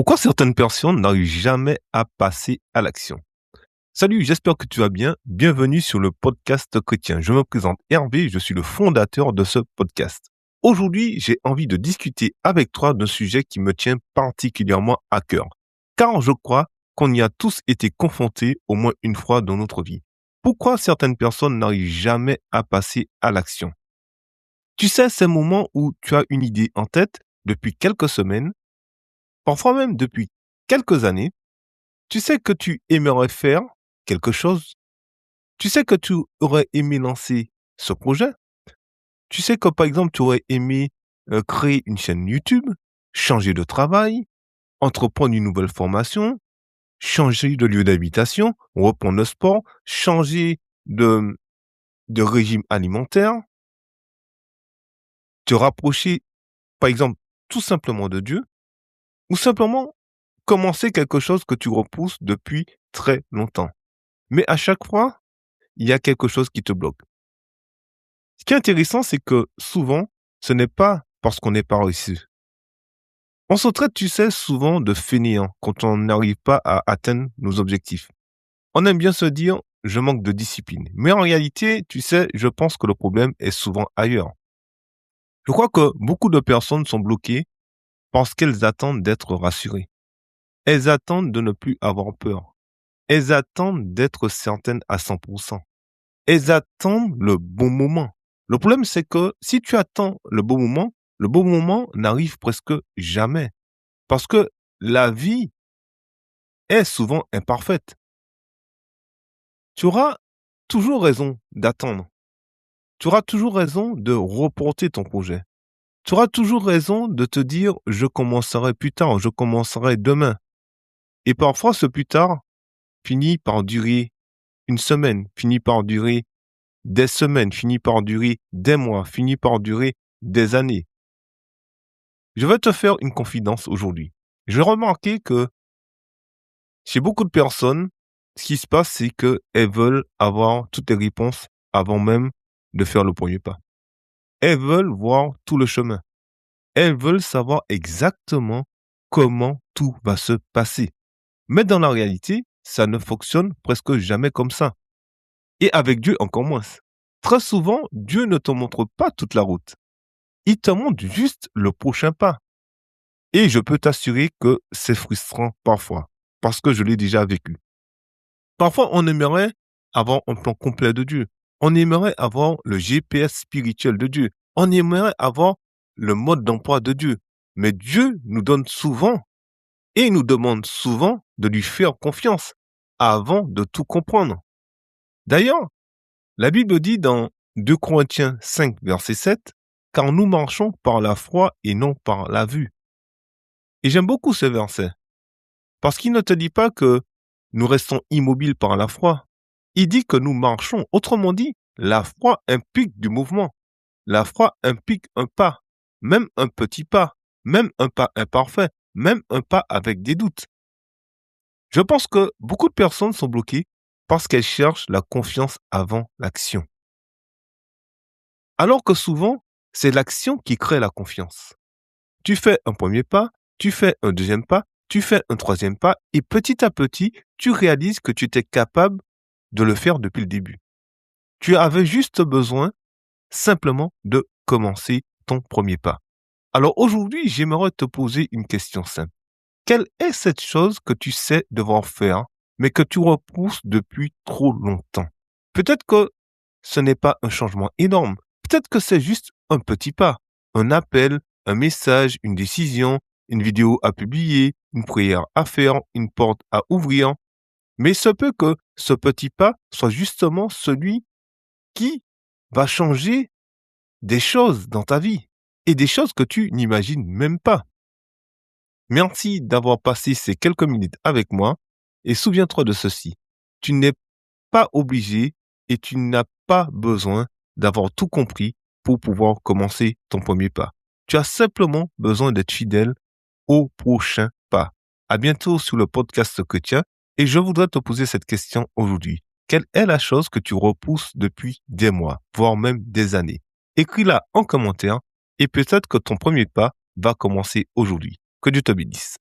Pourquoi certaines personnes n'arrivent jamais à passer à l'action? Salut, j'espère que tu vas bien. Bienvenue sur le podcast chrétien. Je me présente Hervé, je suis le fondateur de ce podcast. Aujourd'hui, j'ai envie de discuter avec toi d'un sujet qui me tient particulièrement à cœur. Car je crois qu'on y a tous été confrontés au moins une fois dans notre vie. Pourquoi certaines personnes n'arrivent jamais à passer à l'action? Tu sais, ces moments où tu as une idée en tête depuis quelques semaines, parfois même depuis quelques années. Tu sais que tu aimerais faire quelque chose. Tu sais que tu aurais aimé lancer ce projet. Tu sais que, par exemple, tu aurais aimé créer une chaîne YouTube, changer de travail, entreprendre une nouvelle formation, changer de lieu d'habitation, reprendre le sport, changer de, de régime alimentaire, te rapprocher, par exemple, tout simplement de Dieu, ou simplement commencer quelque chose que tu repousses depuis très longtemps. Mais à chaque fois, il y a quelque chose qui te bloque. Ce qui est intéressant, c'est que souvent, ce n'est pas parce qu'on n'est pas réussi. On se traite, tu sais, souvent de fainéants quand on n'arrive pas à atteindre nos objectifs. On aime bien se dire, je manque de discipline. Mais en réalité, tu sais, je pense que le problème est souvent ailleurs. Je crois que beaucoup de personnes sont bloquées parce qu'elles attendent d'être rassurées. Elles attendent de ne plus avoir peur. Elles attendent d'être certaines à 100%. Elles attendent le bon moment. Le problème, c'est que si tu attends le bon moment n'arrive presque jamais. Parce que la vie est souvent imparfaite. Tu auras toujours raison d'attendre. Tu auras toujours raison de reporter ton projet. Tu auras toujours raison de te dire je commencerai plus tard, je commencerai demain. Et parfois, ce plus tard finit par durer une semaine, finit par durer des semaines, finit par durer des mois, finit par durer des années. Je vais te faire une confidence aujourd'hui. J'ai remarqué que chez beaucoup de personnes, ce qui se passe, c'est qu'elles veulent avoir toutes les réponses avant même de faire le premier pas. Elles veulent voir tout le chemin. Elles veulent savoir exactement comment tout va se passer. Mais dans la réalité, ça ne fonctionne presque jamais comme ça. Et avec Dieu encore moins. Très souvent, Dieu ne te montre pas toute la route. Il te montre juste le prochain pas. Et je peux t'assurer que c'est frustrant parfois, parce que je l'ai déjà vécu. Parfois, on aimerait avoir un plan complet de Dieu. On aimerait avoir le GPS spirituel de Dieu. On aimerait avoir le mode d'emploi de Dieu. Mais Dieu nous donne souvent et nous demande souvent de lui faire confiance avant de tout comprendre. D'ailleurs, la Bible dit dans 2 Corinthiens 5, verset 7, « Car nous marchons par la foi et non par la vue. » Et j'aime beaucoup ce verset, parce qu'il ne te dit pas que nous restons immobiles par la foi. Il dit que nous marchons. Autrement dit, la foi implique du mouvement. La foi implique un pas, même un petit pas, même un pas imparfait, même un pas avec des doutes. Je pense que beaucoup de personnes sont bloquées parce qu'elles cherchent la confiance avant l'action. Alors que souvent, c'est l'action qui crée la confiance. Tu fais un premier pas, tu fais un deuxième pas, tu fais un troisième pas et petit à petit, tu réalises que tu étais capable de le faire depuis le début. Tu avais juste besoin simplement de commencer ton premier pas. Alors aujourd'hui, j'aimerais te poser une question simple. Quelle est cette chose que tu sais devoir faire, mais que tu repousses depuis trop longtemps? Peut-être que ce n'est pas un changement énorme. Peut-être que c'est juste un petit pas, un appel, un message, une décision, une vidéo à publier, une prière à faire, une porte à ouvrir. Mais il se peut que ce petit pas soit justement celui qui va changer des choses dans ta vie et des choses que tu n'imagines même pas. Merci d'avoir passé ces quelques minutes avec moi et souviens-toi de ceci. Tu n'es pas obligé et tu n'as pas besoin d'avoir tout compris pour pouvoir commencer ton premier pas. Tu as simplement besoin d'être fidèle au prochain pas. À bientôt sur le podcast chrétien et je voudrais te poser cette question aujourd'hui. Quelle est la chose que tu repousses depuis des mois, voire même des années? Écris-la en commentaire et peut-être que ton premier pas va commencer aujourd'hui. Que Dieu te bénisse.